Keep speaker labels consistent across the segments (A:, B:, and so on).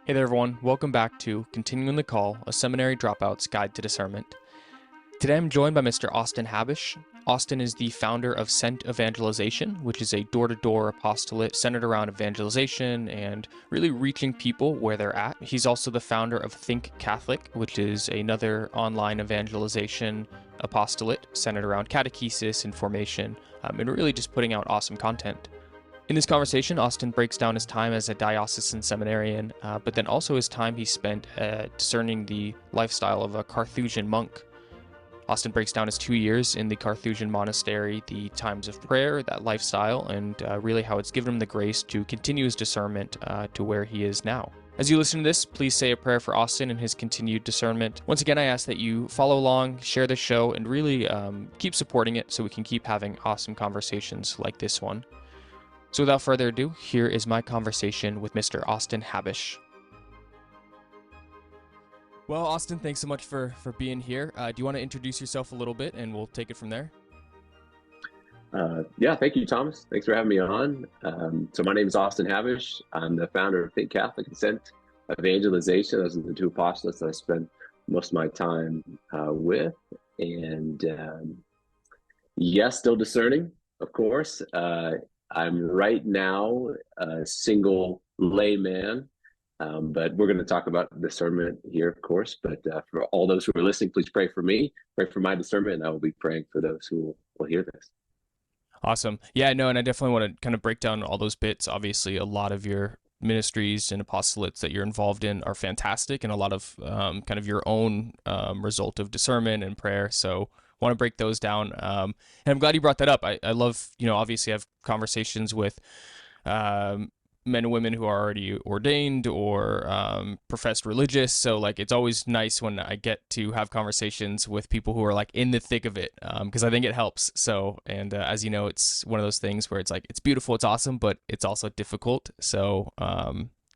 A: Hey there, everyone. Welcome back to Continuing the Call, a seminary dropout's guide to discernment. Today I'm joined by Mr. Austin Habash. Austin is the founder of Sent Evangelization, which is a door-to-door apostolate centered around evangelization and really reaching people where they're at. He's also the founder of Think Catholic, which is another online evangelization apostolate centered around catechesis and formation, and really just putting out awesome content. In this conversation, Austin breaks down his time as a diocesan seminarian, but then also his time he spent discerning the lifestyle of a Carthusian monk. Austin breaks down his 2 years in the Carthusian monastery, the times of prayer, that lifestyle, and really how it's given him the grace to continue his discernment to where he is now. As you listen to this, please say a prayer for Austin and his continued discernment. Once again, I ask that you follow along, share the show, and really keep supporting it so we can keep having awesome conversations like this one. So without further ado, here is my conversation with Mr. Austin Habash. Well, Austin, thanks so much for being here. Do you want to introduce yourself a little bit and we'll take it from there?
B: Yeah, thank you, Thomas. Thanks for having me on. So my name is Austin Habash. I'm the founder of Think Catholic and Sent Evangelization. Those are the two apostolates that I spend most of my time with. And yes, still discerning, of course. I'm right now a single layman, but we're going to talk about discernment here, of course. But for all those who are listening, please pray for me, pray for my discernment, and I will be praying for those who will hear this.
A: Awesome. Yeah, no, and I definitely want to kind of break down all those bits. Obviously, a lot of your ministries and apostolates that you're involved in are fantastic, and a lot of kind of your own result of discernment and prayer. So want to break those down. And I'm glad you brought that up. I love, obviously I have conversations with men and women who are already ordained or professed religious. So like, it's always nice when I get to have conversations with people who are like in the thick of it, because I think it helps. So, and as you know, it's one of those things where it's like, it's beautiful, it's awesome, but it's also difficult. So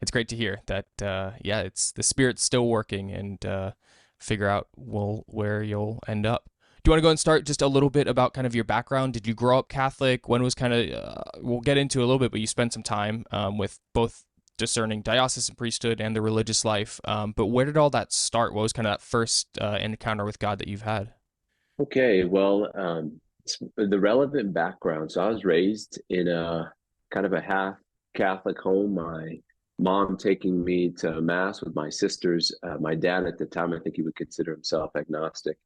A: it's great to hear that, it's the Spirit's still working and figure out where you'll end up. Do you want to go and start just a little bit about kind of your background? Did you grow up Catholic? When was kind of, we'll get into a little bit, but you spent some time with both discerning diocesan priesthood and the religious life. But where did all that start? What was kind of that first encounter with God that you've had?
B: Okay, well, the relevant background. So I was raised in a kind of a half Catholic home. My mom taking me to Mass with my sisters. My dad at the time, I think he would consider himself agnostic.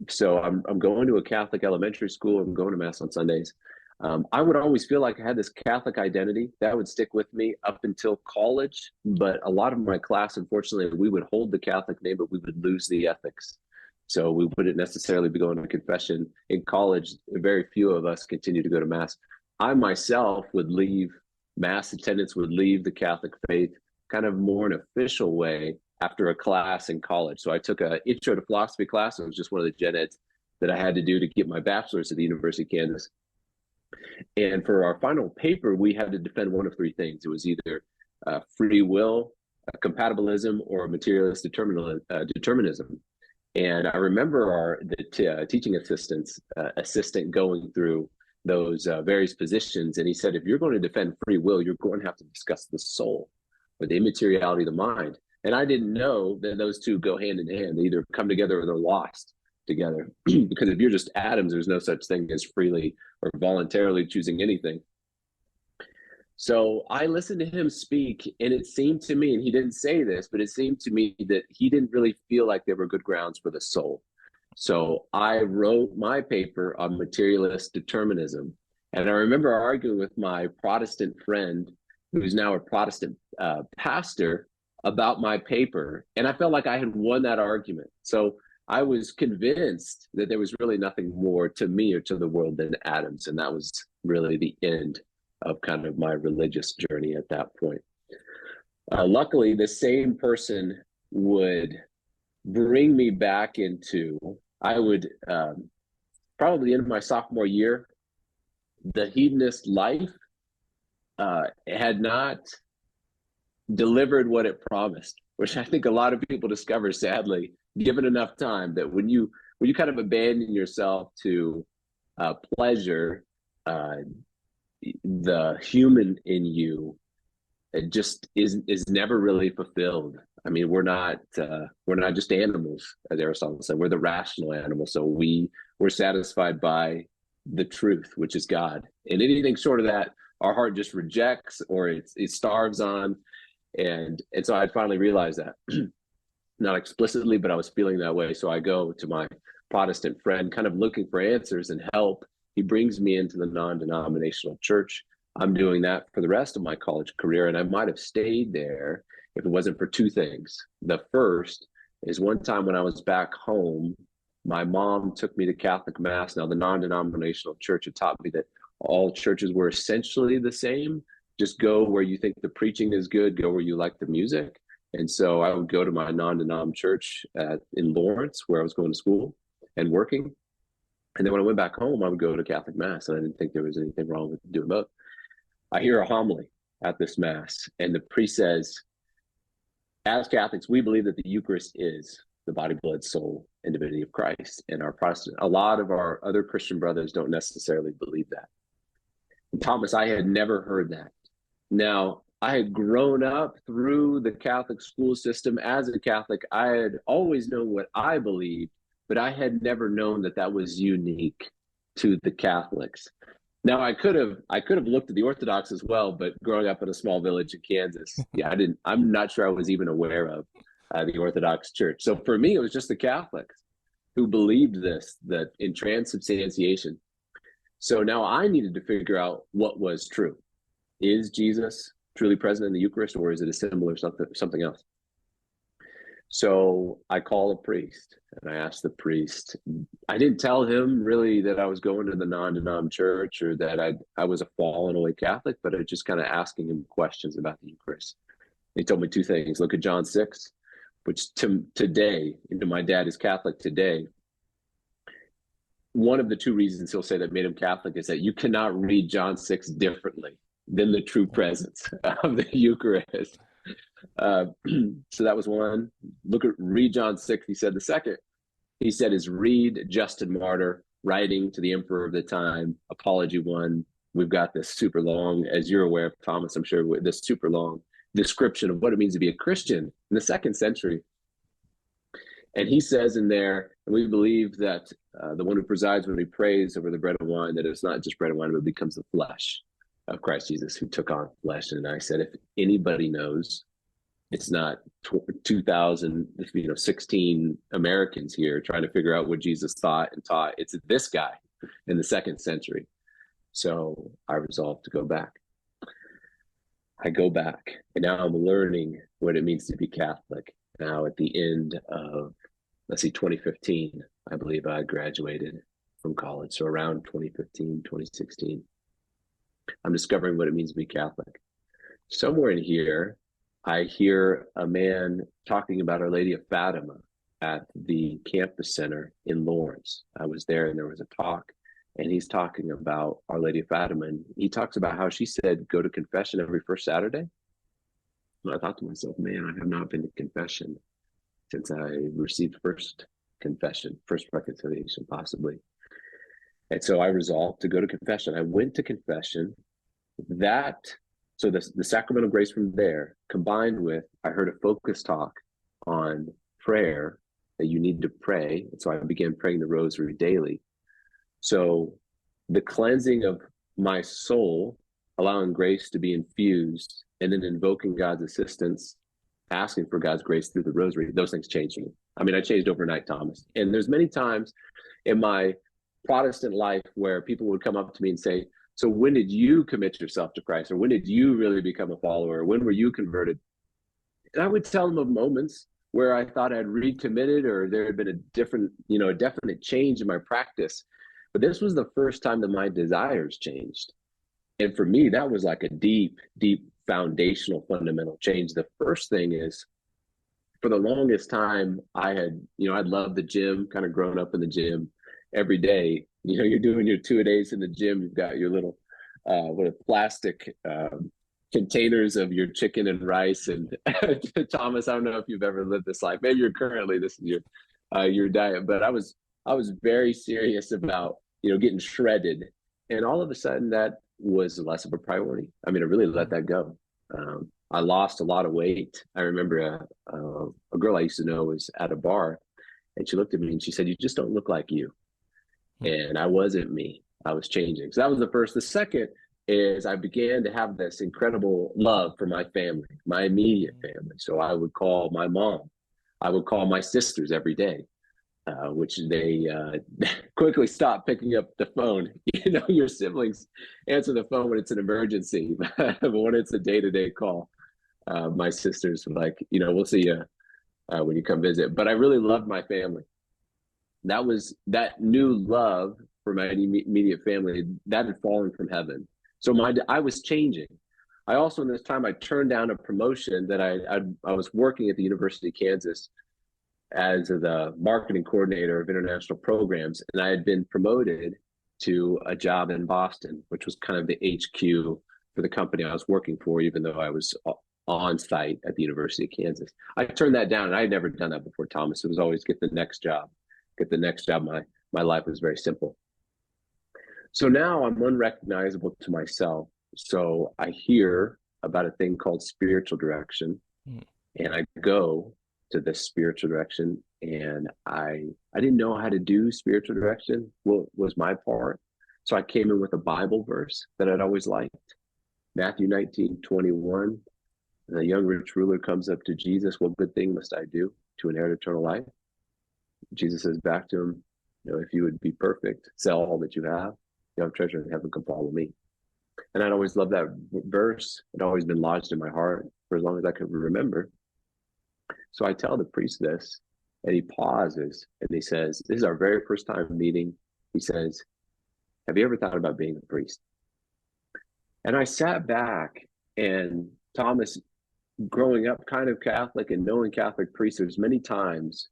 B: So I'm going to a Catholic elementary school. I'm going to Mass on Sundays. I would always feel like I had this Catholic identity that would stick with me up until college. But a lot of my class, unfortunately, we would hold the Catholic name, but we would lose the ethics. So we wouldn't necessarily be going to confession. In college, very few of us continue to go to Mass. I myself would leave Mass attendance, would leave the Catholic faith kind of more in an official way after a class in college. So I took an intro to philosophy class. It was just one of the gen eds that I had to do to get my bachelor's at the University of Kansas. And for our final paper, we had to defend one of three things. It was either free will, compatibilism, or materialist determinism. And I remember the teaching assistant going through those various positions. And he said, if you're going to defend free will, you're going to have to discuss the soul or the immateriality of the mind. And I didn't know that those two go hand in hand. They either come together or they're lost together. Because if you're just atoms, there's no such thing as freely or voluntarily choosing anything. So I listened to him speak, and it seemed to me, and he didn't say this, but it seemed to me that he didn't really feel like there were good grounds for the soul. So I wrote my paper on materialist determinism. And I remember arguing with my Protestant friend, who's now a Protestant pastor, about my paper. And I felt like I had won that argument. So I was convinced that there was really nothing more to me or to the world than atoms. And that was really the end of kind of my religious journey at that point. Luckily, the same person would bring me back into, I would probably in my sophomore year, the hedonist life had not delivered what it promised, which I think a lot of people discover, sadly, given enough time, that when you kind of abandon yourself to pleasure, the human in you it just is never really fulfilled. I mean, we're not just animals, as Aristotle said. We're the rational animal, so we're satisfied by the truth, which is God, and anything short of that, our heart just rejects or it starves on. And so I finally realized that, not explicitly, but I was feeling that way. So I go to my Protestant friend, kind of looking for answers and help. He brings me into the non-denominational church. I'm doing that for the rest of my college career, and I might have stayed there if it wasn't for two things. The first is one time when I was back home, my mom took me to Catholic Mass. Now, the non-denominational church had taught me that all churches were essentially the same. Just go where you think the preaching is good, go where you like the music. And so I would go to my non-denom church in Lawrence, where I was going to school and working. And then when I went back home, I would go to Catholic Mass, and I didn't think there was anything wrong with doing both. I hear a homily at this Mass, and the priest says, as Catholics, we believe that the Eucharist is the body, blood, soul, and divinity of Christ. And our Protestant, a lot of our other Christian brothers don't necessarily believe that. And Thomas, I had never heard that. Now, I had grown up through the Catholic school system. As a Catholic, I had always known what I believed, but I had never known that that was unique to the Catholics. Now, I could have looked at the Orthodox as well, but growing up in a small village in Kansas, I'm not sure I was even aware of the Orthodox Church. So for me, it was just the Catholics who believed this, that in transubstantiation. So now I needed to figure out what was true. Is Jesus truly present in the Eucharist, or is it a symbol or something else? So I call a priest, and I asked the priest. I didn't tell him really that I was going to the non-denom church or that I was a fallen away Catholic, but I just kind of asking him questions about the Eucharist. He told me two things. Look at John 6, which today, my dad is Catholic today. One of the two reasons he'll say that made him Catholic is that you cannot read John 6 differently than the true presence of the Eucharist. So that was one. Read John 6, he said. The second, he said, is read Justin Martyr writing to the emperor of the time, Apology 1. We've got this super long, as you're aware of, Thomas, I'm sure, this super long description of what it means to be a Christian in the 2nd century. And he says in there, and we believe that the one who presides when he prays over the bread and wine, that it's not just bread and wine, but it becomes the flesh of Christ Jesus, who took on flesh. And I said, if anybody knows, it's not 2016 Americans here trying to figure out what Jesus thought and taught. It's this guy in the 2nd century. So I resolved to go back. I go back, and now I'm learning what it means to be Catholic. Now at the end of, 2015, I believe I graduated from college. So around 2015, 2016, I'm discovering what it means to be Catholic. Somewhere in here, I hear a man talking about Our Lady of Fatima at the campus center in Lawrence. I was there, and there was a talk, and he's talking about Our Lady of Fatima. And he talks about how she said, go to confession every first Saturday. And I thought to myself, man, I have not been to confession since I received first confession, first reconciliation, possibly. And so I resolved to go to confession. I went to confession. So the sacramental grace from there, combined with, I heard a focus talk on prayer, that you need to pray. And so I began praying the rosary daily. So the cleansing of my soul, allowing grace to be infused, and then invoking God's assistance, asking for God's grace through the rosary, those things changed me. I mean, I changed overnight, Thomas. And there's many times in my Protestant life where people would come up to me and say, so when did you commit yourself to Christ? Or when did you really become a follower? When were you converted? And I would tell them of moments where I thought I'd recommitted, or there had been a definite change in my practice. But this was the first time that my desires changed. And for me, that was like a deep, deep foundational, fundamental change. The first thing is, for the longest time, I'd loved the gym, kind of grown up in the gym every day. You're doing your 2-a-days in the gym. You've got your little plastic containers of your chicken and rice. And Thomas, I don't know if you've ever lived this life. Maybe you're currently, this is your diet. But I was very serious about getting shredded, and all of a sudden that was less of a priority. I mean, I really let that go. I lost a lot of weight. I remember a girl I used to know was at a bar, and she looked at me and she said, "You just don't look like you." And I wasn't me. I was changing. So that was the first. The second is I began to have this incredible love for my family, my immediate family. So I would call my mom. I would call my sisters every day, which they quickly stopped picking up the phone. You know, your siblings answer the phone when it's an emergency, but when it's a day-to-day call, my sisters were like, you know, we'll see you when you come visit. But I really loved my family. That was that new love for my immediate family that had fallen from heaven. So I was changing. I also, in this time, I turned down a promotion that I was working at the University of Kansas as the marketing coordinator of international programs, and I had been promoted to a job in Boston, which was kind of the HQ for the company I was working for, even though I was on site at the University of Kansas. I turned that down, and I had never done that before, Thomas. It was always get the next job, get the next job. My life was very simple. So now I'm unrecognizable to myself. So I hear about a thing called spiritual direction, and I go to this spiritual direction, and I didn't know how to do spiritual direction. What was my part? So I came in with a Bible verse that I'd always liked. Matthew 19:21. The young rich ruler comes up to Jesus. What good thing must I do to inherit eternal life? Jesus says back to him, you know, if you would be perfect, sell all that you have. You have treasure in heaven, come follow me. And I'd always loved that verse. It had always been lodged in my heart for as long as I could remember. So I tell the priest this, and he pauses and he says, this is our very first time meeting. He says, have you ever thought about being a priest? And I sat back, and Thomas, growing up kind of Catholic and knowing Catholic priests, there's many times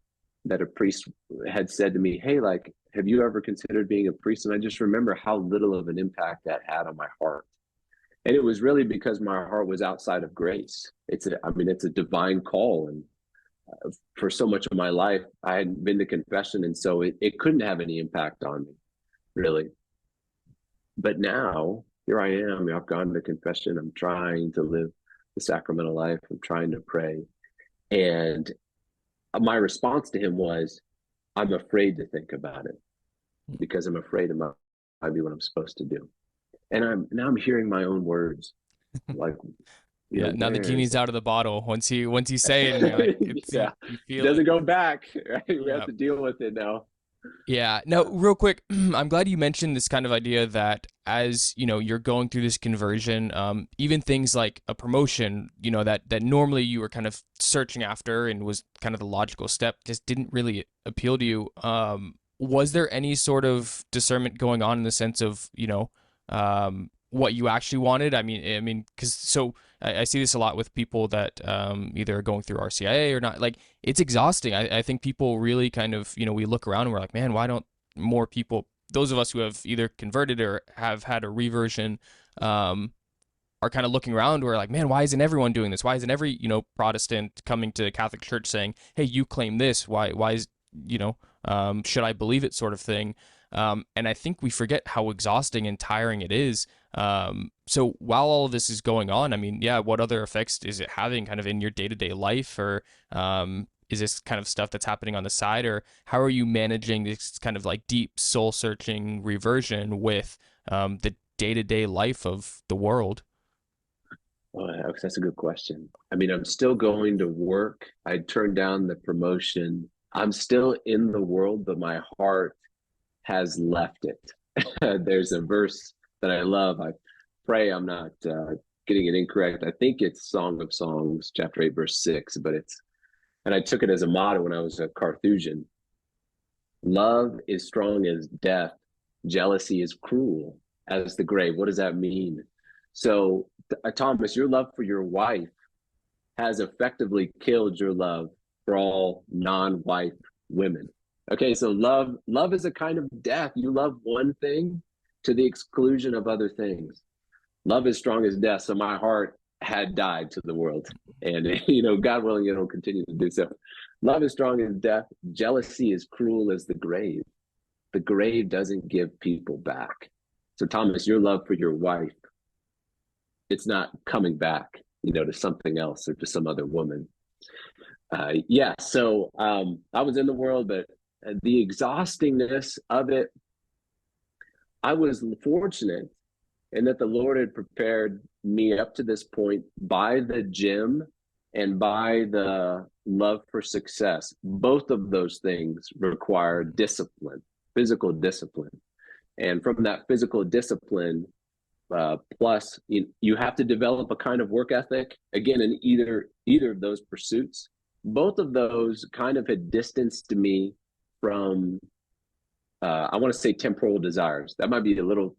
B: that a priest had said to me, hey, like, have you ever considered being a priest? And I just remember how little of an impact that had on my heart. And it was really because my heart was outside of grace. It's a divine call. And for so much of my life, I hadn't been to confession. And so it couldn't have any impact on me, really. But now, here I am. I've gone to confession. I'm trying to live the sacramental life. I'm trying to pray. And my response to him was, I'm afraid to think about it because I'm afraid it might be what I'm supposed to do. And I'm hearing my own words, like,
A: yeah. Now the genie's out of the bottle. Once you say it, like,
B: yeah,
A: you feel
B: doesn't
A: it.
B: go back. Right? We
A: Yeah.
B: have to deal with it now.
A: Yeah. No, real quick, I'm glad you mentioned this kind of idea that as, you know, you're going through this conversion, even things like a promotion, you know, that normally you were kind of searching after and was kind of the logical step, just didn't really appeal to you. Was there any sort of discernment going on in the sense of, you know, what you actually wanted? I mean, because so I see this a lot with people that either are going through RCIA or not. Like, it's exhausting. I think people really kind of, you know, we look around and we're like, man, why don't more people, those of us who have either converted or have had a reversion, are kind of looking around. We're like, man, why isn't everyone doing this? Why isn't every, you know, Protestant coming to Catholic Church saying, hey, you claim this? Why is, you know, should I believe it, sort of thing? And I think we forget how exhausting and tiring it is. So while all of this is going on, I mean, yeah, what other effects is it having kind of in your day-to-day life, or is this kind of stuff that's happening on the side, or how are you managing this kind of like deep soul-searching reversion with the day-to-day life of the world?
B: Oh, that's a good question. I mean, I'm still going to work. I turned down the promotion. I'm still in the world, but my heart has left it. There's a verse that I love. I pray I'm not getting it incorrect. I think it's Song of Songs, chapter 8, verse 6, but and I took it as a motto when I was a Carthusian. Love is strong as death. Jealousy is cruel as the grave. What does that mean? So, Thomas, your love for your wife has effectively killed your love for all non-wife women. Okay, so love is a kind of death. You love one thing to the exclusion of other things. Love is strong as death. So my heart had died to the world, and you know, God willing, it'll continue to do so. Love is strong as death. Jealousy is cruel as the grave. The grave doesn't give people back. So Thomas, your love for your wife, it's not coming back. to something else or to some other woman. So I was in the world, but the exhaustingness of it, I was fortunate in that the Lord had prepared me up to this point by the gym and by the love for success. Both of those things require discipline, physical discipline. And from that physical discipline, plus you have to develop a kind of work ethic, again, in either of those pursuits. Both of those kind of had distanced me from, I want to say, temporal desires. That might be a little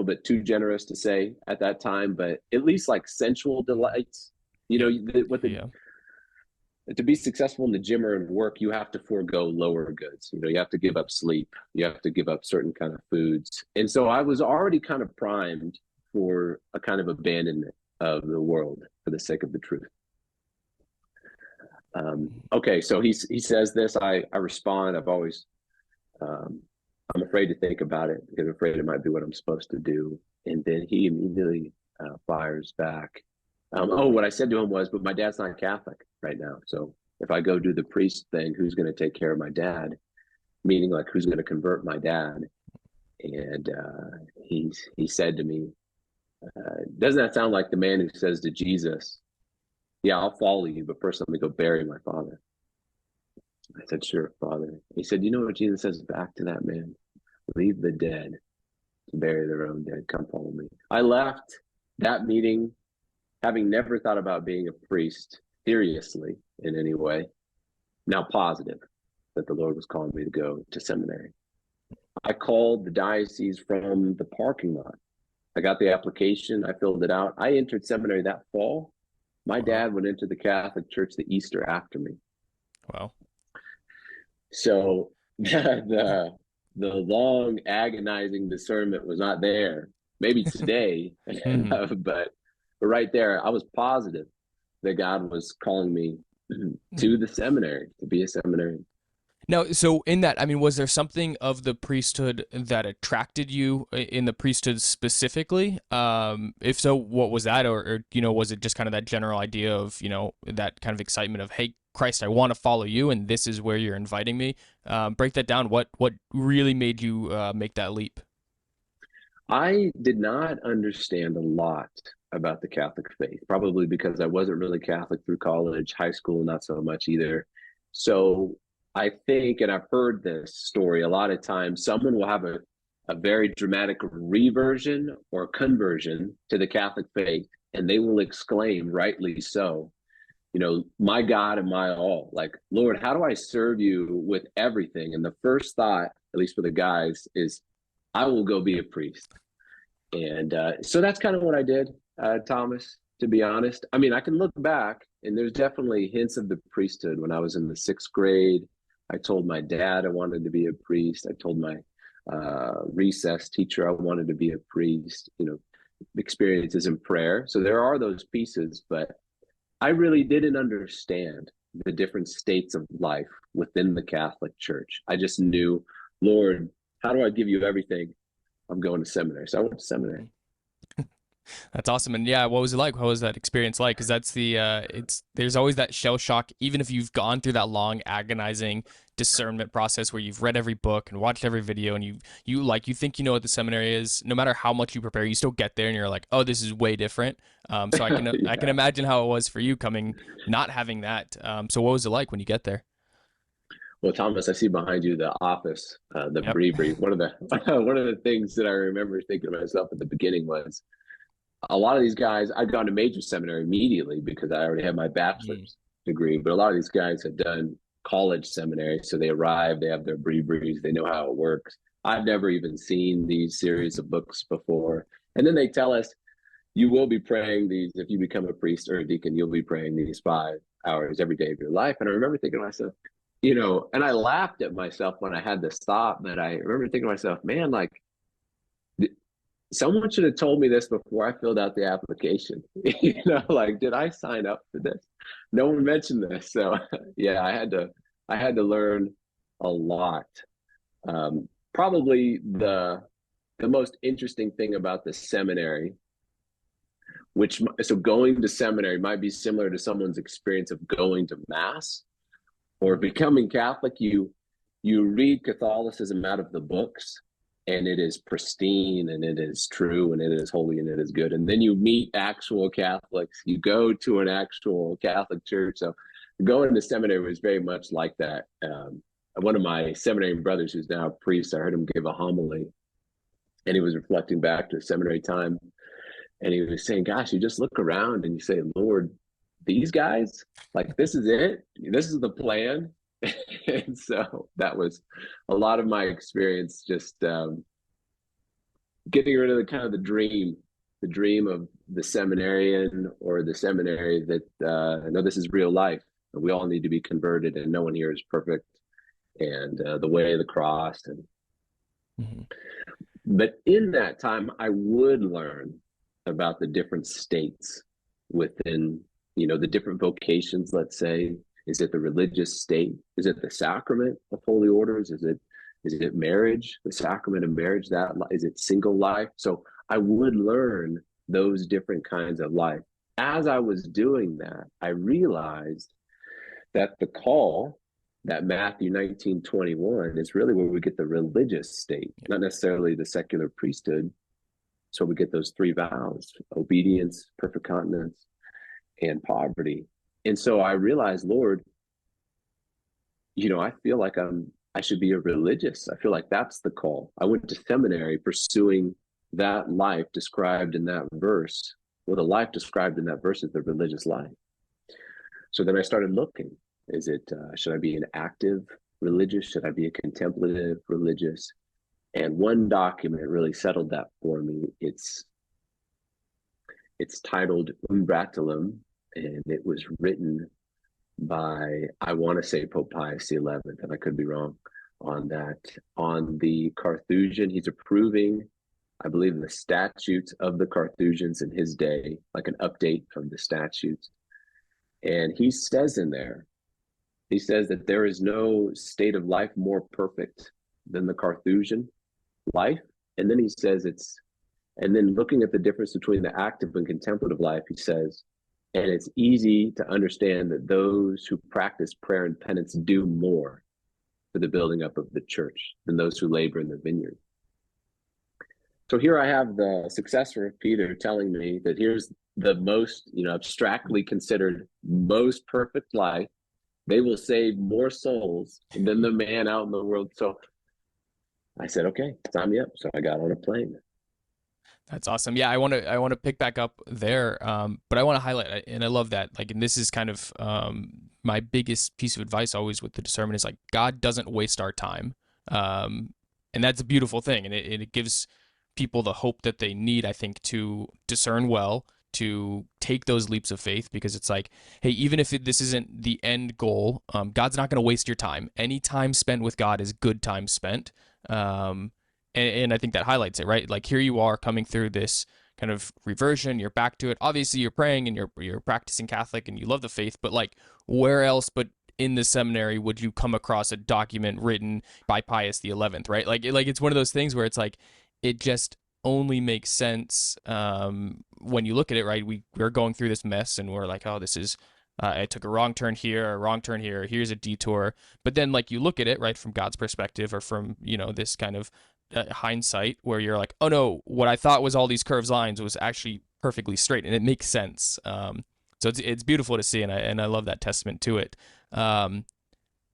B: bit too generous to say at that time, but at least like sensual delights. To be successful in the gym or in work, you have to forego lower goods. You have to give up sleep. You have to give up certain kind of foods. And so I was already kind of primed for a kind of abandonment of the world for the sake of the truth. Okay, so he says this. I respond. I'm afraid to think about it because I'm afraid it might be what I'm supposed to do. And then he immediately fires back. What I said to him was, but my dad's not Catholic right now. So if I go do the priest thing, who's going to take care of my dad? Meaning, like, who's going to convert my dad? And he said to me, doesn't that sound like the man who says to Jesus, yeah, I'll follow you, but first let me go bury my father? I said, sure, Father. He said, you know what Jesus says back to that man? Leave the dead to bury their own dead. Come follow me. I left that meeting having never thought about being a priest seriously in any way, now positive that the Lord was calling me to go to seminary. I called the diocese from the parking lot. I got the application. I filled it out. I entered seminary that fall. My dad went into the Catholic Church the Easter after me.
A: Wow.
B: So the long agonizing discernment was not there. Maybe today, but right there, I was positive that God was calling me to the seminary, to be a seminarian.
A: Now, so in that, I mean, was there something of the priesthood that attracted you in the priesthood specifically? If so, what was that? Or was it just kind of that general idea of, that kind of excitement of, hey, Christ, I want to follow you, and this is where you're inviting me? Break that down. What really made you make that leap?
B: I did not understand a lot about the Catholic faith, probably because I wasn't really Catholic through college, high school, not so much either. So I think, and I've heard this story a lot of times, someone will have a very dramatic reversion or conversion to the Catholic faith, and they will exclaim, rightly so, my God and my all. Like, Lord, how do I serve you with everything? And the first thought, at least for the guys, is I will go be a priest. And so that's kind of what I did, Thomas, to be honest. I mean, I can look back, and there's definitely hints of the priesthood. When I was in the 6th grade, I told my dad I wanted to be a priest. I told my recess teacher I wanted to be a priest, experiences in prayer. So there are those pieces, but I really didn't understand the different states of life within the Catholic Church. I just knew, Lord, how do I give you everything? I'm going to seminary. So I went to seminary.
A: That's awesome. And yeah, what was it like? What was that experience like? Because that's there's always that shell shock, even if you've gone through that long, agonizing discernment process where you've read every book and watched every video, and you think you know what the seminary is. No matter how much you prepare, you still get there and you're like, oh, this is way different. So I can I can imagine how it was for you not having that. So what was it like when you get there?
B: Well, Thomas, I see behind you the office, the
A: Yep.
B: breviary. One of the things that I remember thinking to myself at the beginning was, a lot of these guys, I'd gone to major seminary immediately because I already had my bachelor's degree, but a lot of these guys had done college seminary. So they arrive, they have their breviaries, they know how it works. I've never even seen these series of books before. And then they tell us, you will be praying these, if you become a priest or a deacon, you'll be praying these 5 hours every day of your life. And I remember thinking to myself, and I laughed at myself when I had to stop, but I remember thinking to myself, man, like, someone should have told me this before I filled out the application. Like, did I sign up for this? No one mentioned this. So yeah, I had to learn a lot. Probably the most interesting thing about the seminary so going to seminary might be similar to someone's experience of going to mass or becoming Catholic. You read Catholicism out of the books, and it is pristine, and it is true, and it is holy, and it is good. And then you meet actual Catholics. You go to an actual Catholic church. So going to seminary was very much like that. One of my seminary brothers, who's now a priest, I heard him give a homily, and he was reflecting back to seminary time. And he was saying, gosh, you just look around and you say, Lord, these guys, like, this is it. This is the plan. And so that was a lot of my experience, just getting rid of the dream of the seminarian or the seminary that, no, this is real life. We all need to be converted, and no one here is perfect. And the way of the cross. And But in that time, I would learn about the different states within, the different vocations, let's say. Is it the religious state? Is it the sacrament of holy orders? Is it marriage, the sacrament of marriage? Is it single life? So I would learn those different kinds of life. As I was doing that, I realized that the call, that Matthew 19:21, is really where we get the religious state, not necessarily the secular priesthood. So we get those three vows: obedience, perfect continence, and poverty. And so I realized, Lord, I feel like I should be a religious. I feel like that's the call. I went to seminary pursuing that life described in that verse. Well, the life described in that verse is the religious life. So then I started looking. Should I be an active religious? Should I be a contemplative religious? And one document really settled that for me. It's titled Umbratulum, and it was written by, I want to say, Pope Pius XI, and I could be wrong on that. On the Carthusian, he's approving, I believe, the statutes of the Carthusians in his day, like an update of the statutes. And he says in there, he says that there is no state of life more perfect than the Carthusian life. And then he says and then looking at the difference between the active and contemplative life, he says, and it's easy to understand that those who practice prayer and penance do more for the building up of the church than those who labor in the vineyard. So here I have the successor of Peter telling me that here's the most, abstractly considered most perfect life. They will save more souls than the man out in the world. So I said, okay, sign me up. So I got on a plane.
A: That's awesome. Yeah, I want to pick back up there, but I want to highlight, and I love that. Like, and this is kind of my biggest piece of advice always with the discernment is, like, God doesn't waste our time, and that's a beautiful thing, and it gives people the hope that they need, I think, to discern well, to take those leaps of faith, because it's like, hey, even if this isn't the end goal, God's not going to waste your time. Any time spent with God is good time spent. And I think that highlights it, right? Like, here you are coming through this kind of reversion, you're back to it. Obviously, you're praying and you're practicing Catholic and you love the faith, but, like, where else but in the seminary would you come across a document written by Pius XI, right? Like it's one of those things where it's like, it just only makes sense when you look at it, right? We're going through this mess and we're like, oh, this is, I took a wrong turn here, here's a detour. But then, like, you look at it, right, from God's perspective, or from, this kind of hindsight, where you're like, oh no, what I thought was all these curved lines was actually perfectly straight, and it makes sense. So it's beautiful to see, and I love that testament to it.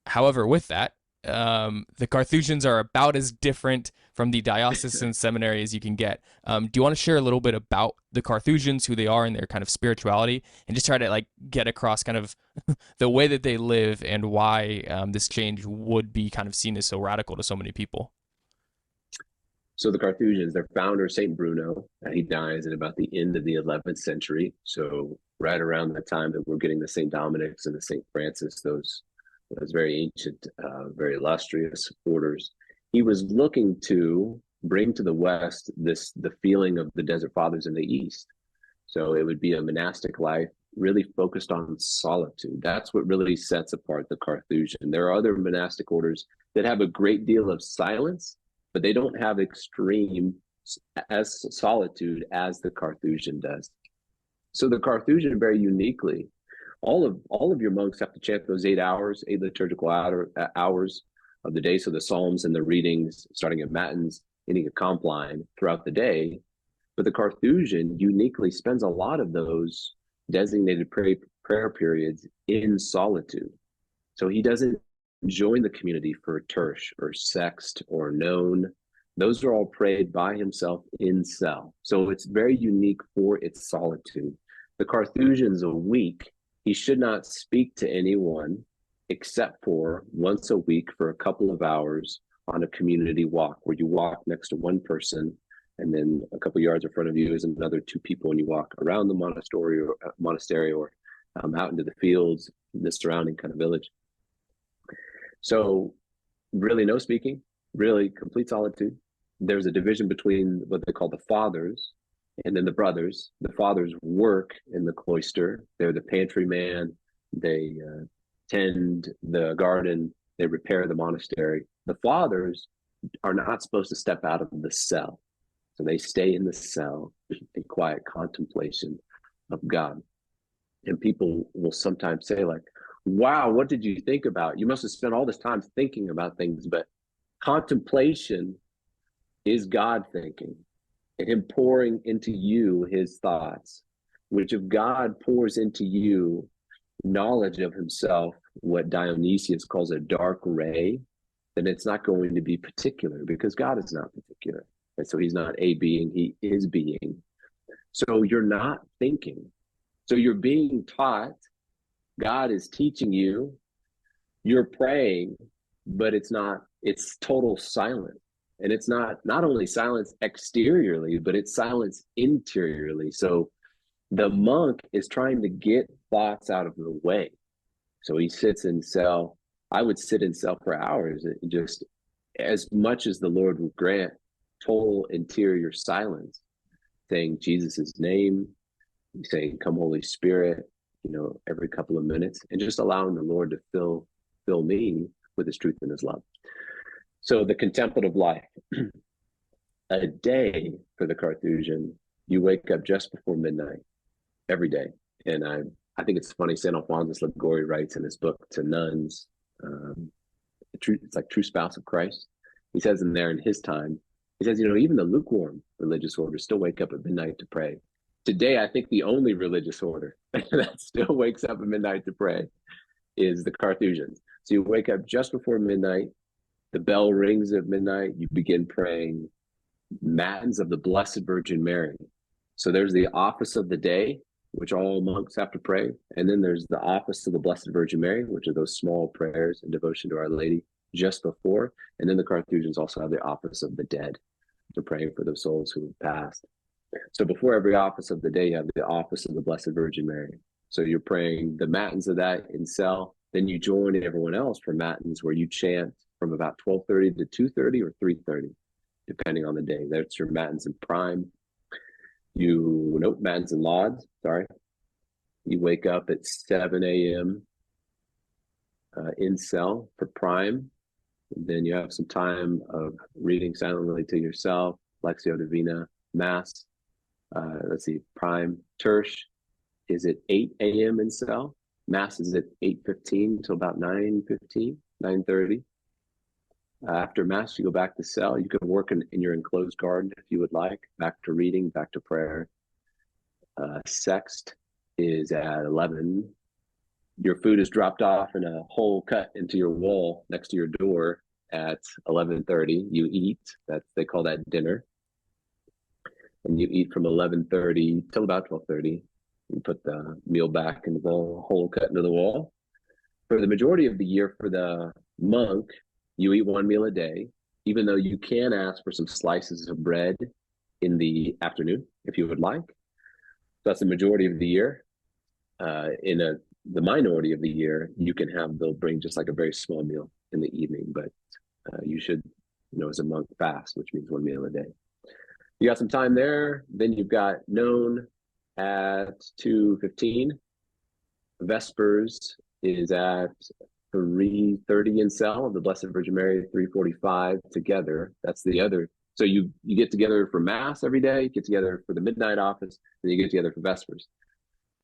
A: However, with that, the Carthusians are about as different from the diocesan seminary as you can get. Do you want to share a little bit about the Carthusians, who they are, and their kind of spirituality, and just try to, like, get across kind of the way that they live and why this change would be kind of seen as so radical to so many people?
B: So the Carthusians, their founder, St. Bruno, he dies at about the end of the 11th century. So right around the time that we're getting the St. Dominics and the St. Francis, those very ancient, very illustrious orders. He was looking to bring to the West the feeling of the Desert Fathers in the East. So it would be a monastic life really focused on solitude. That's what really sets apart the Carthusian. There are other monastic orders that have a great deal of silence, but they don't have extreme as solitude as the Carthusian does. So the Carthusian, very uniquely, all of your monks have to chant those 8 hours, 8 liturgical hours of the day. So the Psalms and the readings, starting at Matins, ending at Compline throughout the day. But the Carthusian uniquely spends a lot of those designated prayer periods in solitude. So he doesn't join the community for terce or sext or known. Those are all prayed by himself in cell. So it's very unique for its solitude. The Carthusian's a week. He should not speak to anyone except for once a week for a couple of hours on a community walk, where you walk next to one person, and then a couple yards in front of you is another two people, and you walk around the monastery or out into the fields, the surrounding kind of village. So really no speaking, really complete solitude. There's a division between what they call the fathers and then the brothers. The fathers work in the cloister. They're the pantry man. They tend the garden. They repair the monastery. The fathers are not supposed to step out of the cell. So they stay in the cell in quiet contemplation of God. And people will sometimes say, like, wow, what did you think about? You must have spent all this time thinking about things. But contemplation is God thinking, and him pouring into you his thoughts, which if God pours into you knowledge of himself, what Dionysius calls a dark ray, then it's not going to be particular, because God is not particular. And so he's not a being, he is being. So you're not thinking. So you're being taught. God is teaching you. You're praying, but it's total silence. And it's not only silence exteriorly, but it's silence interiorly. So the monk is trying to get thoughts out of the way. So he sits in cell. I would sit in cell for hours, just as much as the Lord would grant, total interior silence, saying Jesus' name, saying, "Come, Holy Spirit," every couple of minutes, and just allowing the Lord to fill me with his truth and his love. So the contemplative life, a day for the Carthusian, you wake up just before midnight every day. And I think it's funny, St. Alphonsus Liguori writes in his book to nuns, it's like True Spouse of Christ. He says in there, in his time, he says, even the lukewarm religious orders still wake up at midnight to pray. Today, I think the only religious order that still wakes up at midnight to pray is the Carthusians. So you wake up just before midnight, the bell rings at midnight, you begin praying Matins of the Blessed Virgin Mary. So there's the office of the day, which all monks have to pray. And then there's the office of the Blessed Virgin Mary, which are those small prayers in devotion to Our Lady just before. And then the Carthusians also have the office of the dead, to praying for those souls who have passed. So before every office of the day, you have the office of the Blessed Virgin Mary. So you're praying the Matins of that in cell. Then you join everyone else for Matins, where you chant from about 12:30 to 2:30 or 3:30, depending on the day. That's your Matins in prime. Matins and lauds, sorry. You wake up at 7 a.m. In cell for prime. Then you have some time of reading silently to yourself, Lectio Divina, Mass. Let's see, prime. Terce is at 8 a.m. in cell. Mass is at 8:15 till about 9:15, 9:30. After Mass, you go back to cell. You can work in your enclosed garden if you would like, back to reading, back to prayer. Sext is at 11. Your food is dropped off in a hole cut into your wall next to your door at 11:30. You eat. They call that dinner. And you eat from 11:30 till about 12:30. You put the meal back in the hole cut into the wall. For the majority of the year, for the monk, you eat one meal a day, even though you can ask for some slices of bread in the afternoon if you would like. That's the majority of the year. The minority of the year, they'll bring just like a very small meal in the evening, but you should, as a monk, fast, which means one meal a day. You got some time there. Then you've got known at 2:15. Vespers is at 3:30 in cell of the Blessed Virgin Mary, 3:45 together. That's the other. So you get together for Mass every day, you get together for the midnight office, and you get together for Vespers.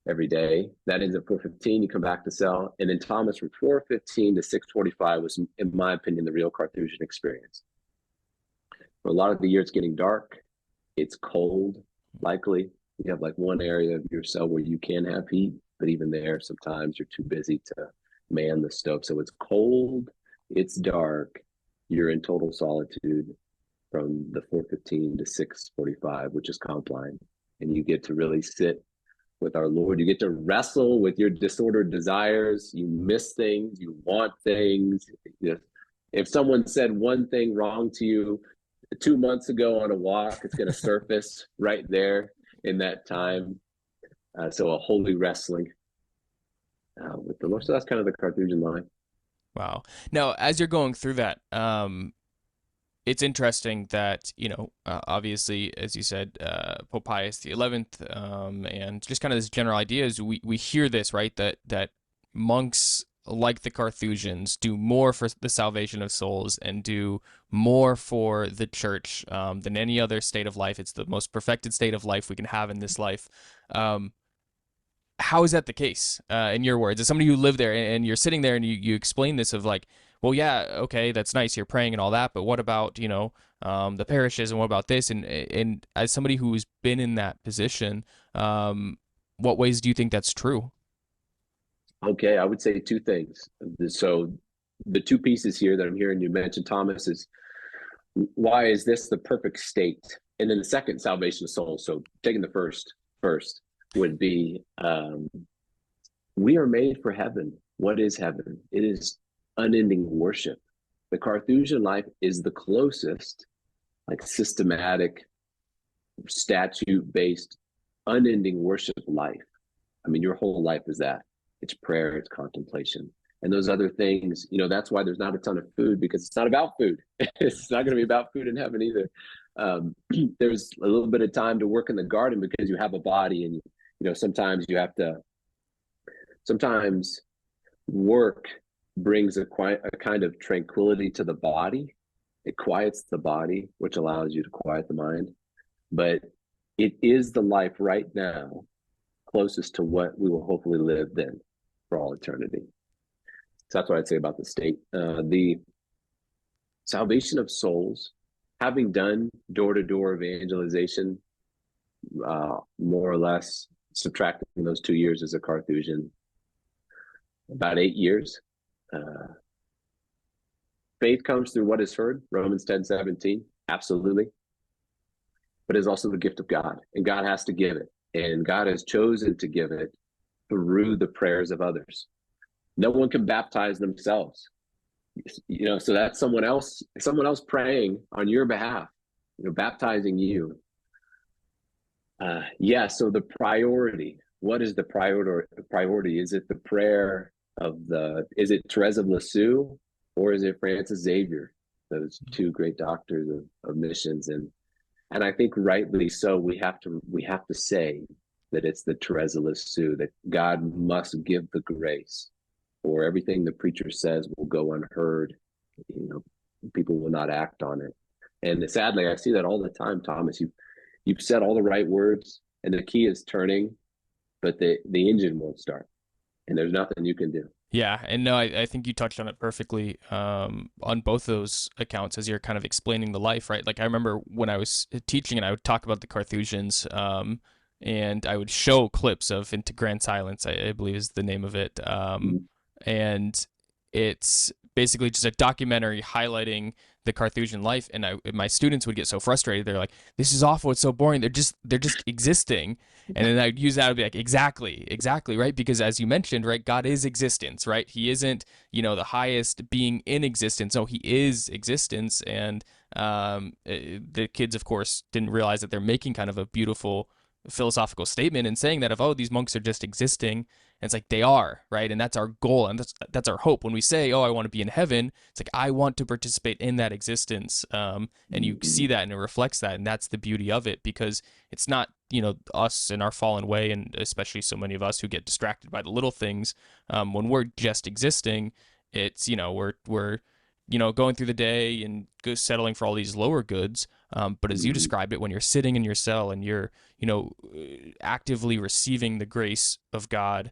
B: every day. That ends at 4:15. You come back to cell. And then Thomas from 4:15 to 6:45 was, in my opinion, the real Carthusian experience. For a lot of the year, it's getting dark. It's cold, likely. You have like one area of your cell where you can have heat, but even there, sometimes you're too busy to man the stove. So it's cold, it's dark, you're in total solitude from the 4:15 to 6:45, which is compline. And you get to really sit with our Lord. You get to wrestle with your disordered desires. You miss things, you want things. If someone said one thing wrong to you 2 months ago on a walk, it's going to surface right there in that time. So a holy wrestling with the Lord. So that's kind of the Carthusian life.
A: Wow. Now, as you're going through that, it's interesting that, obviously, as you said, Pope Pius XI, and just kind of this general idea is we hear this, right, that monks like the Carthusians do more for the salvation of souls and do more for the church than any other state of life. It's the most perfected state of life we can have in this life. How is that the case, in your words? As somebody who lived there and you're sitting there and you explain this of like, well, yeah, okay, that's nice, you're praying and all that, but what about, the parishes, and what about this? And as somebody who's been in that position, what ways do you think that's true?
B: Okay, I would say two things. So the two pieces here that I'm hearing you mention, Thomas, is why is this the perfect state? And then the second, salvation of souls. So taking the first would be, we are made for heaven. What is heaven? It is unending worship. The Carthusian life is the closest, like systematic, statute-based, unending worship life. I mean, your whole life is that. It's prayer, it's contemplation. And those other things, that's why there's not a ton of food, because it's not about food. It's not going to be about food in heaven either. There's a little bit of time to work in the garden because you have a body, and sometimes you have to. Sometimes work brings a kind of tranquility to the body. It quiets the body, which allows you to quiet the mind. But it is the life right now closest to what we will hopefully live then for all eternity. So that's what I'd say about the state. The salvation of souls, having done door-to-door evangelization, more or less subtracting those 2 years as a Carthusian, about 8 years. Faith comes through what is heard, Romans 10:17, absolutely. But it's also the gift of God, and God has to give it. And God has chosen to give it through the prayers of others. No one can baptize themselves. So that's someone else praying on your behalf, baptizing you. So the priority, what is the priority? Is it the prayer is it Therese of Lisieux, or is it Francis Xavier? Those two great doctors of missions. And I think rightly so, we have to say that it's the Therese of Lisieux, that God must give the grace, or everything the preacher says will go unheard. People will not act on it. And sadly, I see that all the time, Thomas. You've said all the right words, and the key is turning, but the engine won't start, and there's nothing you can do.
A: Yeah, and no, I think you touched on it perfectly on both those accounts as you're kind of explaining the life, right? Like I remember when I was teaching and I would talk about the Carthusians, and I would show clips of Into Grand Silence, I believe is the name of it. And it's basically just a documentary highlighting the Carthusian life. And my students would get so frustrated. They're like, "This is awful. It's so boring. They're just existing." And then I'd use that. I'd be like, exactly, right? Because as you mentioned, right, God is existence, right? He isn't, the highest being in existence. No, he is existence. And the kids, of course, didn't realize that they're making kind of a beautiful philosophical statement and saying that these monks are just existing. And it's like they are, right? And that's our goal, and that's our hope. When we say, "Oh, I want to be in heaven," it's like I want to participate in that existence, and you see that, and it reflects that, and that's the beauty of it, because it's not us in our fallen way, and especially so many of us who get distracted by the little things. When we're just existing, it's we're going through the day and settling for all these lower goods, But as you described it, when you're sitting in your cell and you're, actively receiving the grace of God,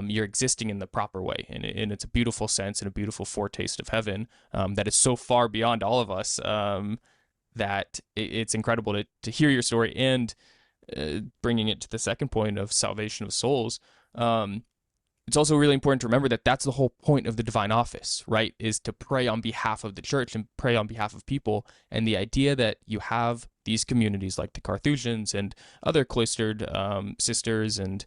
A: you're existing in the proper way. And it's a beautiful sense and a beautiful foretaste of heaven that is so far beyond all of us that it's incredible to hear your story and bringing it to the second point of salvation of souls. It's also really important to remember that that's the whole point of the divine office, right? Is to pray on behalf of the church and pray on behalf of people. And the idea that you have these communities like the Carthusians and other cloistered sisters and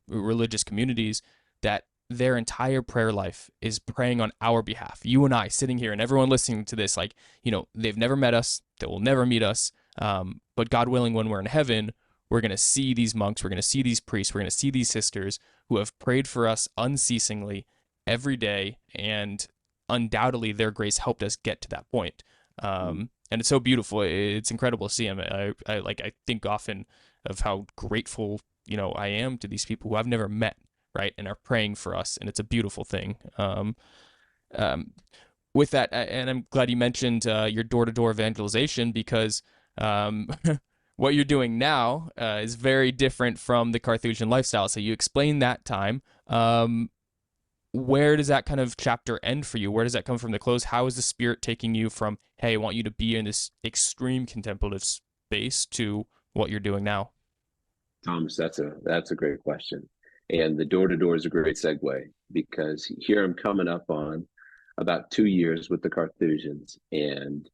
A: religious communities, that their entire prayer life is praying on our behalf. You and I sitting here and everyone listening to this, they've never met us, they will never meet us. But God willing, when we're in heaven, we're going to see these monks, we're going to see these priests, we're going to see these sisters who have prayed for us unceasingly every day, and undoubtedly their grace helped us get to that point. And it's so beautiful. It's incredible to see them. I think often of how grateful, I am to these people who I've never met, right, and are praying for us, and it's a beautiful thing. With that, and I'm glad you mentioned your door-to-door evangelization, because what you're doing now is very different from the Carthusian lifestyle. So you explained that time. Where does that kind of chapter end for you? Where does that come from the close? How is the Spirit taking you from, hey, I want you to be in this extreme contemplative space, to what you're doing now?
B: Thomas, that's a great question. And the door-to-door is a great segue, because here I'm coming up on about 2 years with the Carthusians, and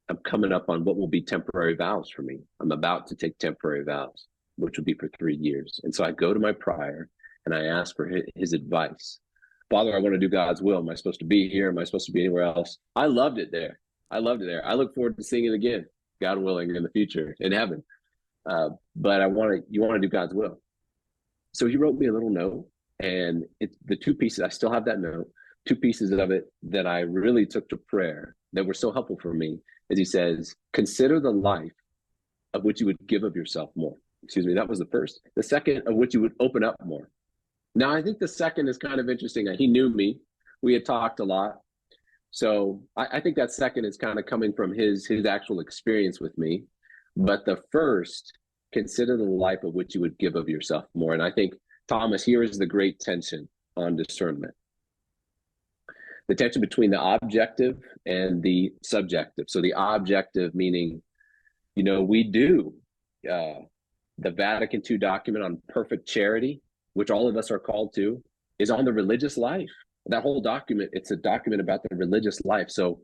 B: I'm coming up on what will be temporary vows for me. I'm about to take temporary vows, which will be for 3 years. And so I go to my prior and I ask for his advice. Father, I want to do God's will. Am I supposed to be here? Am I supposed to be anywhere else? I loved it there. I look forward to seeing it again, God willing, in the future, in heaven. But you want to do God's will. So he wrote me a little note, and it's the two pieces. I still have that note. 2 pieces of it that I really took to prayer that were so helpful for me, is he says, consider the life of which you would give of yourself more. Excuse me, that was the first. The second, of which you would open up more. Now, I think the second is kind of interesting. He knew me. We had talked a lot. So I think that second is kind of coming from his actual experience with me. But the first, consider the life of which you would give of yourself more. And I think, Thomas, here is the great tension on discernment. The tension between the objective and the subjective. So the objective meaning, we do the Vatican II document on perfect charity, which all of us are called to, is on the religious life. That whole document, it's a document about the religious life. So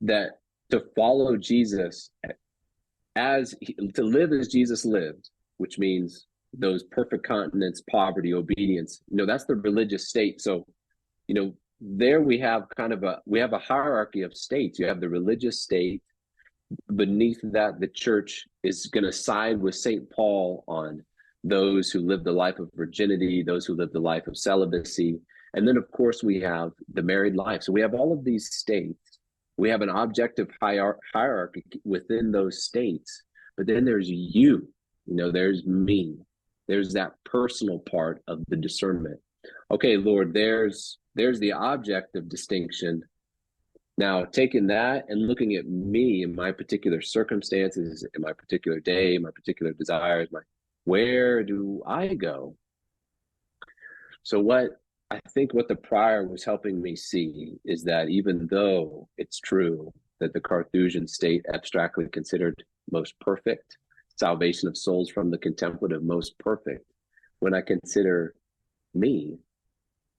B: that to follow Jesus, to live as Jesus lived, which means those perfect continence, poverty, obedience, that's the religious state. So, there we have a hierarchy of states. You have the religious state. Beneath that, the church is going to side with St. Paul on those who live the life of virginity, those who live the life of celibacy. And then, of course, we have the married life. So we have all of these states. We have an objective hierarchy within those states. But then there's there's me. There's that personal part of the discernment. Okay, Lord, there's the objective distinction. Now, taking that and looking at me in my particular circumstances, in my particular day, my particular desires, where do I go? So what the prior was helping me see is that even though it's true that the Carthusian state abstractly considered most perfect, salvation of souls from the contemplative most perfect, when I consider me,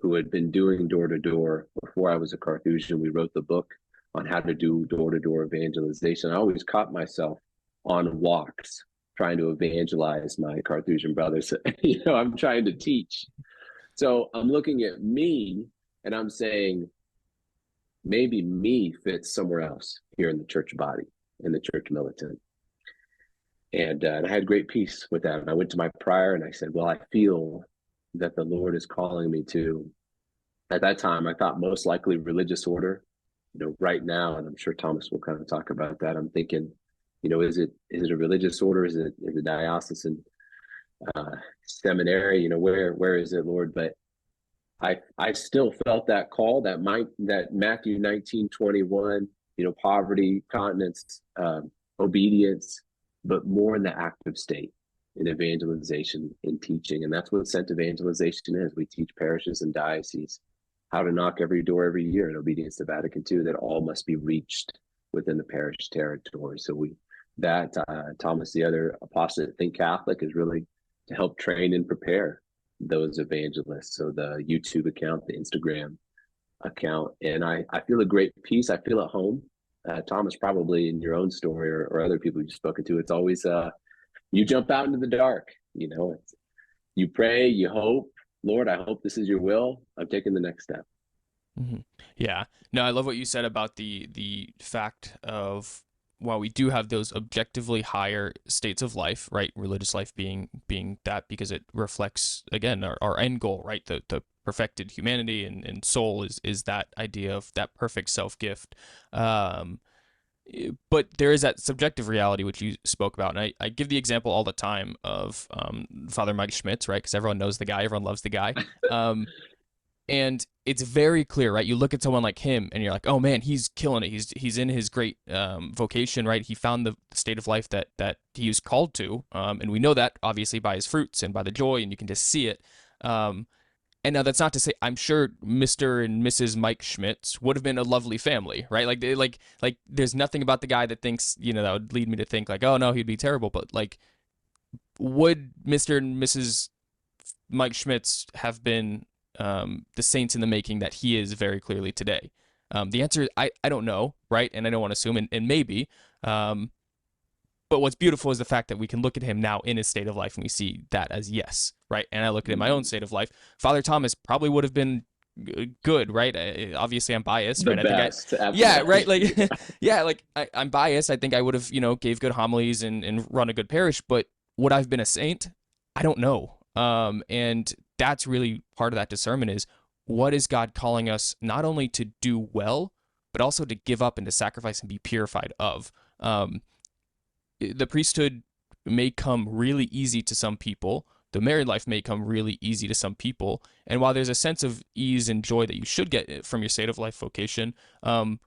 B: who had been doing door-to-door before I was a Carthusian, we wrote the book on how to do door-to-door evangelization. I always caught myself on walks trying to evangelize my Carthusian brothers. I'm trying to teach. So I'm looking at me and I'm saying, maybe me fits somewhere else here in the church body, in the church militant. And I had great peace with that. And I went to my prior and I said, well, I feel that the Lord is calling me to, at that time, I thought most likely religious order. Right now, and I'm sure Thomas will kind of talk about that, I'm thinking, is it a religious order? Is it diocesan seminary? Where is it, Lord? But I still felt that call, that Matthew 19:21, poverty, continence, obedience, but more in the active state in evangelization, in teaching. And that's what sent evangelization is. We teach parishes and dioceses how to knock every door every year in obedience to Vatican II, that all must be reached within the parish territory. So Thomas, the other apostolate Think Catholic, is really to help train and prepare those evangelists. So the YouTube account, the Instagram account, and I feel a great peace. I feel at home. Thomas, probably in your own story or other people you've spoken to, it's always you jump out into the dark. You pray, you hope, Lord, I hope this is your will. I'm taking the next step.
A: Mm-hmm. Yeah. No, I love what you said about the fact of, while we do have those objectively higher states of life, right? Religious life being that, because it reflects, again, our end goal, right? The perfected humanity and soul is that idea of that perfect self-gift. But there is that subjective reality, which you spoke about. And I give the example all the time of Father Mike Schmitz, right? Because everyone knows the guy, everyone loves the guy. And it's very clear, right? You look at someone like him and you're like, oh man, he's killing it. He's in his great vocation, right? He found the state of life that he was called to. And we know that obviously by his fruits and by the joy, and you can just see it. And now that's not to say, I'm sure Mr. and Mrs. Mike Schmitz would have been a lovely family, right? Like there's nothing about the guy that thinks, that would lead me to think like, oh no, he'd be terrible. But like, would Mr. and Mrs. Mike Schmitz have been the saints in the making that he is very clearly today? The answer is I don't know, right? And I don't want to assume, and maybe. But what's beautiful is the fact that we can look at him now in his state of life and we see that as yes, right? And I look at my own state of life. Father Thomas probably would have been good, right? Obviously, I'm biased, right?
B: Best,
A: yeah, right. Like, yeah, like I'm biased. I think I would have, gave good homilies and run a good parish. But would I've been a saint? I don't know. And that's really part of that discernment is, what is God calling us not only to do well, but also to give up and to sacrifice and be purified of. The priesthood may come really easy to some people. The married life may come really easy to some people. And while there's a sense of ease and joy that you should get from your state of life vocation, we're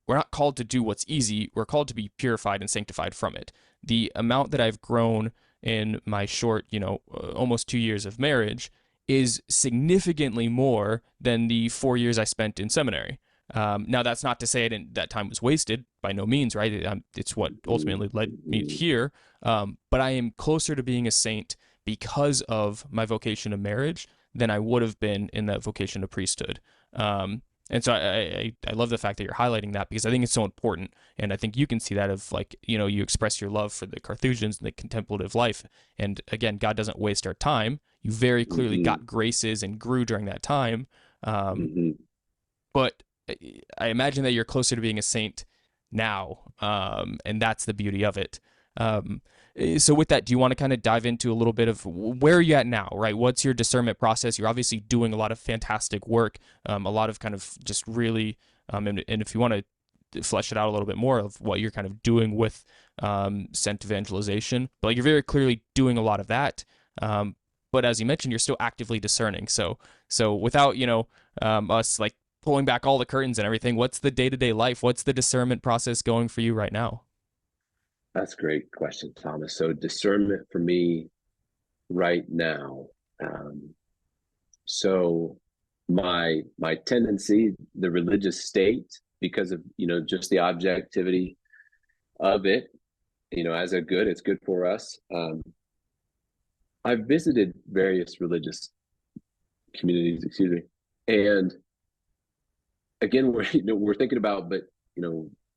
A: not called to do what's easy. We're called to be purified and sanctified from it. The amount that I've grown in my short, almost 2 years of marriage is significantly more than the 4 years I spent in seminary. Now, that's not to say that time was wasted, by no means, right? It's what ultimately led me here. But I am closer to being a saint because of my vocation of marriage than I would have been in that vocation of priesthood. And so I love the fact that you're highlighting that, because I think it's so important. And I think you can see that of like, you express your love for the Carthusians and the contemplative life. And again, God doesn't waste our time. You very clearly got graces and grew during that time. But I imagine that you're closer to being a saint now, and that's the beauty of it. So with that, do you want to kind of dive into a little bit of where are you at now, right? What's your discernment process? You're obviously doing a lot of fantastic work, a lot of kind of just really, and if you want to flesh it out a little bit more of what you're kind of doing with Sent Evangelization, but like you're very clearly doing a lot of that. But as you mentioned, you're still actively discerning. So without, us like pulling back all the curtains and everything, what's the day-to-day life? What's the discernment process going for you right now?
B: That's a great question, Thomas. So discernment for me right now. So my tendency, the religious state, because of, just the objectivity of it, as a good, it's good for us. I've visited various religious communities, and again, we're thinking about, but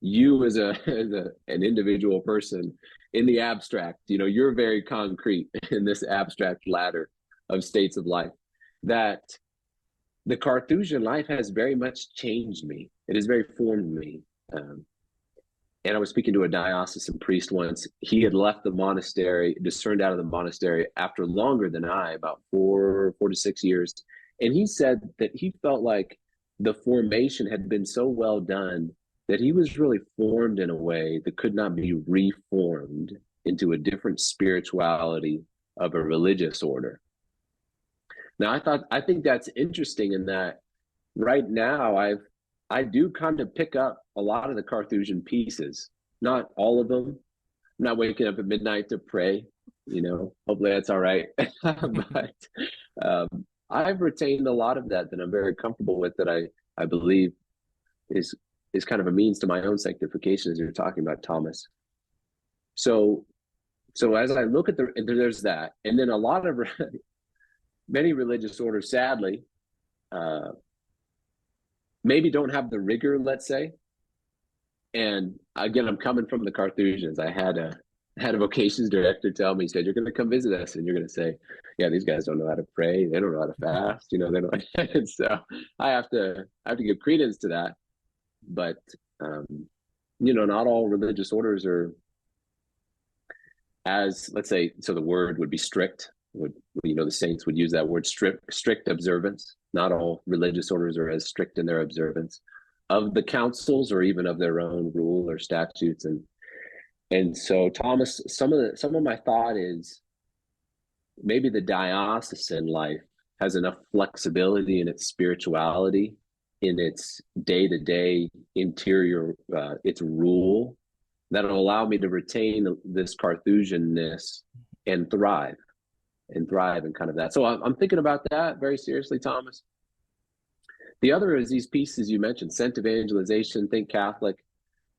B: you as an individual person in the abstract, you're very concrete in this abstract ladder of states of life. That the Carthusian life has very much changed me. It has very formed me. And I was speaking to a diocesan priest once. He had left the monastery, discerned out of the monastery after longer than I, about 4 to 6 years. And he said that he felt like the formation had been so well done that he was really formed in a way that could not be reformed into a different spirituality of a religious order. Now, I think that's interesting in that right now I do kind of pick up a lot of the Carthusian pieces, not all of them. I'm not waking up at midnight to pray, hopefully that's all right. But I've retained a lot of that I'm very comfortable with, that I believe is kind of a means to my own sanctification, as you're talking about, Thomas. So as I look at there's that, and then a lot of many religious orders, sadly, maybe don't have the rigor, let's say. And again, I'm coming from the Carthusians. I had a vocations director tell me, he said, "You're going to come visit us, and you're going to say, yeah, these guys don't know how to pray. They don't know how to fast. They don't." And so I have to give credence to that. But not all religious orders are as, let's say, so the word would be strict. The saints would use that word, strict observance. Not all religious orders are as strict in their observance of the councils or even of their own rule or statutes. And so, Thomas, some of my thought is maybe the diocesan life has enough flexibility in its spirituality, in its day-to-day interior, its rule, that'll allow me to retain this Carthusianness and thrive and kind of that. So I'm thinking about that very seriously, Thomas. The other is these pieces you mentioned: Sent Evangelization, Think Catholic.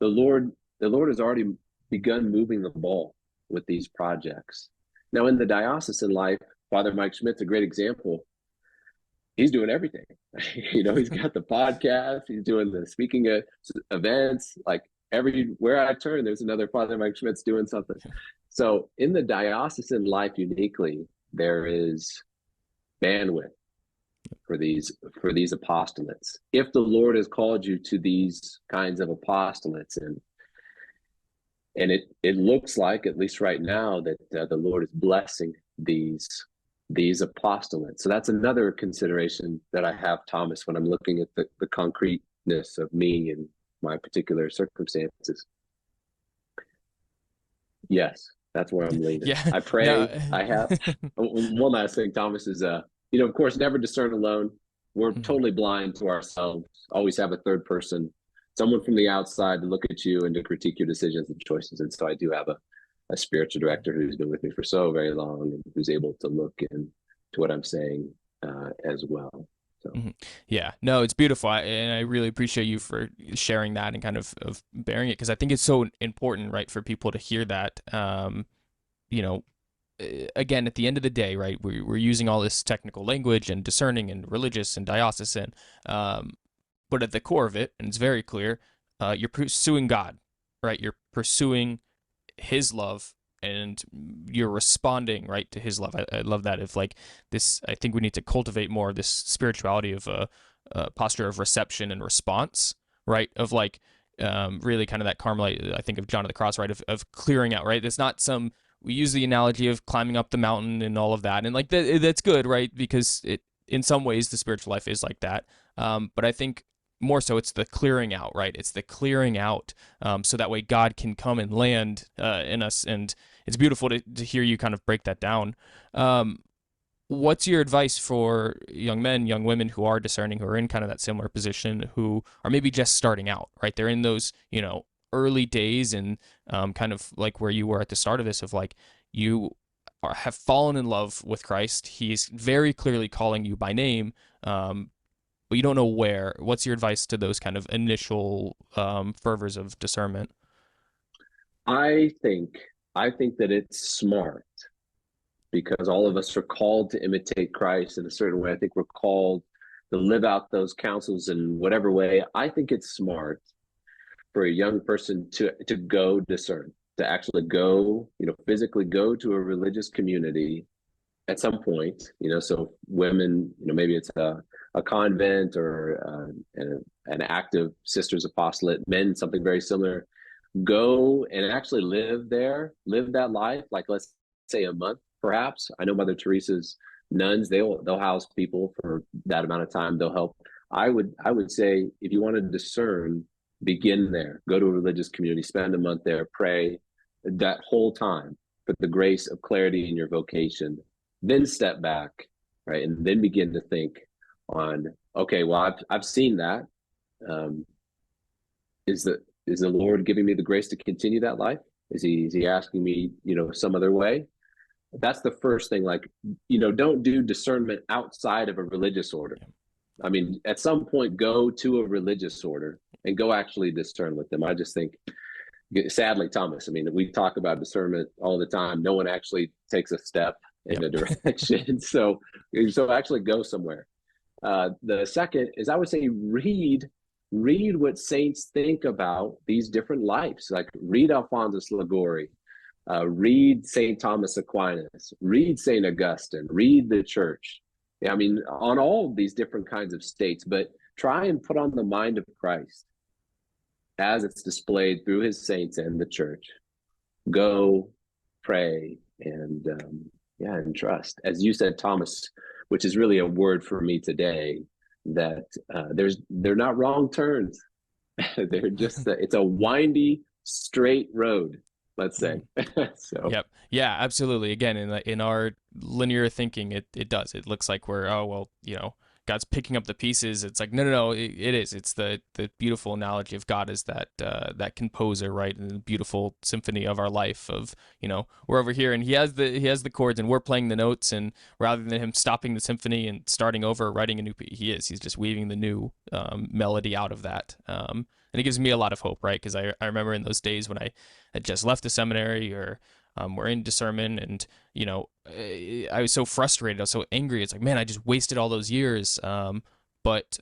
B: The Lord has already begun moving the ball with these projects. Now, in the diocesan life, Father Mike Schmidt's a great example. He's doing everything. He's got the podcast, he's doing the speaking at events, like everywhere I turn, there's another Father Mike Schmidt's doing something. So in the diocesan life uniquely, there is bandwidth for these apostolates. If the Lord has called you to these kinds of apostolates, and it looks like, at least right now, that the Lord is blessing these apostolates. So that's another consideration that I have, Thomas, when I'm looking at the concreteness of me and my particular circumstances. Yes, that's where I'm leaning.
A: Yeah.
B: I pray. No. I have one last thing, Thomas, is of course, never discern alone. We're totally blind to ourselves. Always have a third person, someone from the outside, to look at you and to critique your decisions and choices. And so I do have a spiritual director who's been with me for so very long, and who's able to look into what I'm saying as well. So.
A: Yeah, no, it's beautiful. And I really appreciate you for sharing that and kind of bearing it, because I think it's so important, right, for people to hear that. Again, at the end of the day, right, we're using all this technical language and discerning and religious and diocesan, but at the core of it, and it's very clear, you're pursuing God, right? You're pursuing His love, and you're responding, right, to His love. I love that. If like this, I think we need to cultivate more of this spirituality of a posture of reception and response, right? Of like really kind of that Carmelite, I think of John of the Cross, right? Of clearing out, right? It's not we use the analogy of climbing up the mountain and all of that, and like that's good, right? Because in some ways the spiritual life is like that. But I think more so it's the clearing out, right? It's the clearing out, so that way God can come and land in us. And it's beautiful to hear you kind of break that down. What's your advice for young men, young women who are discerning, who are in kind of that similar position, who are maybe just starting out, right? They're in those, early days, and kind of like where you were at the start of this, of like you have fallen in love with Christ. He's very clearly calling you by name, but you don't know where. What's your advice to those kind of initial fervors of discernment?
B: I think that it's smart, because all of us are called to imitate Christ in a certain way. I think we're called to live out those counsels in whatever way. I think it's smart for a young person to go discern, to actually go, physically go to a religious community at some point, so women, maybe it's a convent or an active sisters apostolate, men, something very similar. Go and actually live that life, like let's say a month, perhaps. I know Mother Teresa's nuns, they'll house people for that amount of time. They'll help. I would say, if you want to discern, begin there. Go to a religious community, spend a month there, pray that whole time for the grace of clarity in your vocation. Then step back, right, and then begin to think on, okay, well, I've seen that. is the Lord giving me the grace to continue that life? Is he asking me, some other way? That's the first thing. Like, don't do discernment outside of a religious order. I mean, at some point, go to a religious order and go actually discern with them. I just think, sadly, Thomas, I mean, we talk about discernment all the time. No one actually takes a step in a direction. So actually go somewhere. The second is, I would say, read what saints think about these different lives. Like, read Alphonsus Liguori, read St. Thomas Aquinas, read St. Augustine, read the church. I mean, on all of these different kinds of states, but try and put on the mind of Christ as it's displayed through his saints and the church. Go, pray, and and trust. As you said, Thomas, which is really a word for me today, that they're not wrong turns. They're just it's a windy, straight road, let's say. So
A: yep, yeah, absolutely. Again, in our linear thinking, it does. It looks like we're, oh well, God's picking up the pieces. It's like, no, it is. It's the beautiful analogy of God as that composer, right? And the beautiful symphony of our life of, we're over here and he has the chords and we're playing the notes, and rather than him stopping the symphony and starting over, writing a new piece, he's just weaving the new melody out of that. And it gives me a lot of hope, right? Because I remember in those days when I had just left the seminary, or we're in discernment, and I was so frustrated, I was so angry. It's like, man, I just wasted all those years. But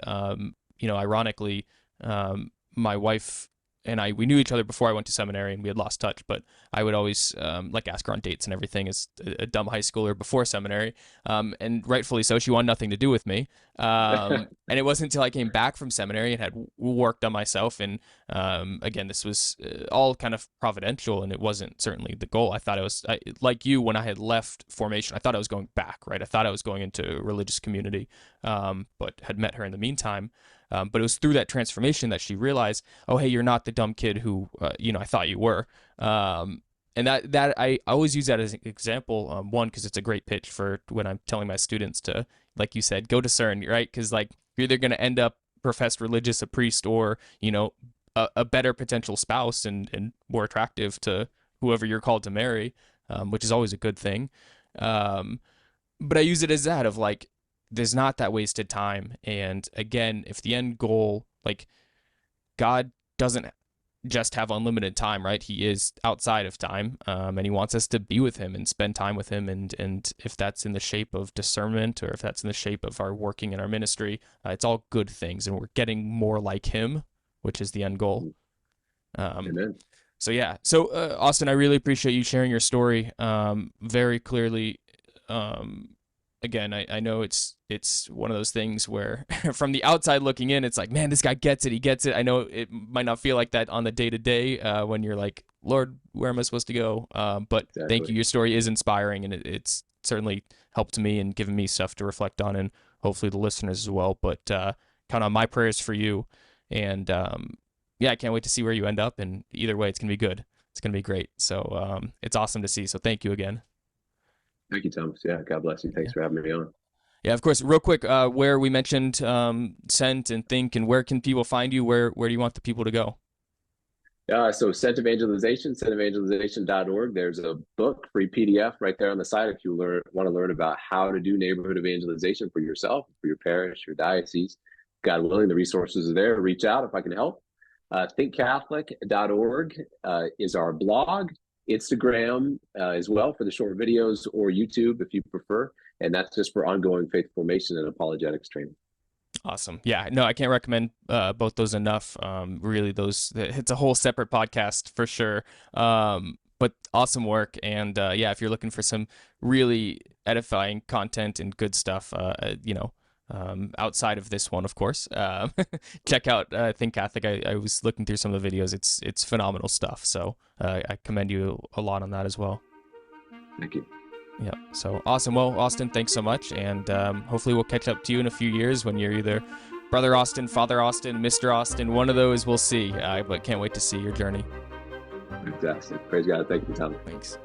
A: ironically, my wife and we knew each other before I went to seminary, and we had lost touch, but I would always ask her on dates and everything as a dumb high schooler before seminary, and rightfully so. She wanted nothing to do with me, and it wasn't until I came back from seminary and had worked on myself, and again, this was all kind of providential, and it wasn't certainly the goal. I thought it was, like you, when I had left formation, I thought I was going back, right? I thought I was going into a religious community, but had met her in the meantime. But it was through that transformation that she realized, oh, hey, you're not the dumb kid who, I thought you were. And that I always use that as an example, one, because it's a great pitch for when I'm telling my students to, like you said, go discern, right? Because you're either going to end up professed religious, a priest, or, a better potential spouse and more attractive to whoever you're called to marry, which is always a good thing. But I use it as that of there's not that wasted time. And again, if the end goal, God doesn't just have unlimited time, right? He is outside of time, and he wants us to be with him and spend time with him. And if that's in the shape of discernment, or if that's in the shape of our working in our ministry, it's all good things, and we're getting more like him, which is the end goal.
B: Amen.
A: So yeah. So Austin, I really appreciate you sharing your story very clearly. Again, I know it's one of those things where from the outside looking in, it's like, man, this guy gets it. He gets it. I know it might not feel like that on the day-to-day when you're like, Lord, where am I supposed to go? But exactly. Thank you. Your story is inspiring, and it's certainly helped me and given me stuff to reflect on, and hopefully the listeners as well. But count on my prayers for you. And I can't wait to see where you end up. And either way, it's going to be good. It's going to be great. So it's awesome to see. So thank you again.
B: Thank you, Thomas. Yeah, God bless you. Thanks for having me on.
A: Yeah, of course. Real quick, where we mentioned Sent and Think, and where can people find you? Where do you want the people to go?
B: So Sent Evangelization, sentevangelization.org. There's a book, free PDF right there on the side if you want to learn about how to do neighborhood evangelization for yourself, for your parish, your diocese. God willing, the resources are there. Reach out if I can help. thinkcatholic.org is our blog. Instagram as well for the short videos, or YouTube if you prefer. And that's just for ongoing faith formation and apologetics training.
A: Awesome. Yeah, no, I can't recommend both those enough. Really, it's a whole separate podcast for sure. But awesome work. And if you're looking for some really edifying content and good stuff, outside of this one, of course, check out Think Catholic. I was looking through some of the videos. It's phenomenal stuff. So I commend you a lot on that as well.
B: Thank you.
A: Yeah. So awesome. Well, Austin, thanks so much. And hopefully we'll catch up to you in a few years when you're either Brother Austin, Father Austin, Mr. Austin, one of those. We'll see. But can't wait to see your journey.
B: Fantastic. Praise God. Thank you, Tom.
A: Thanks.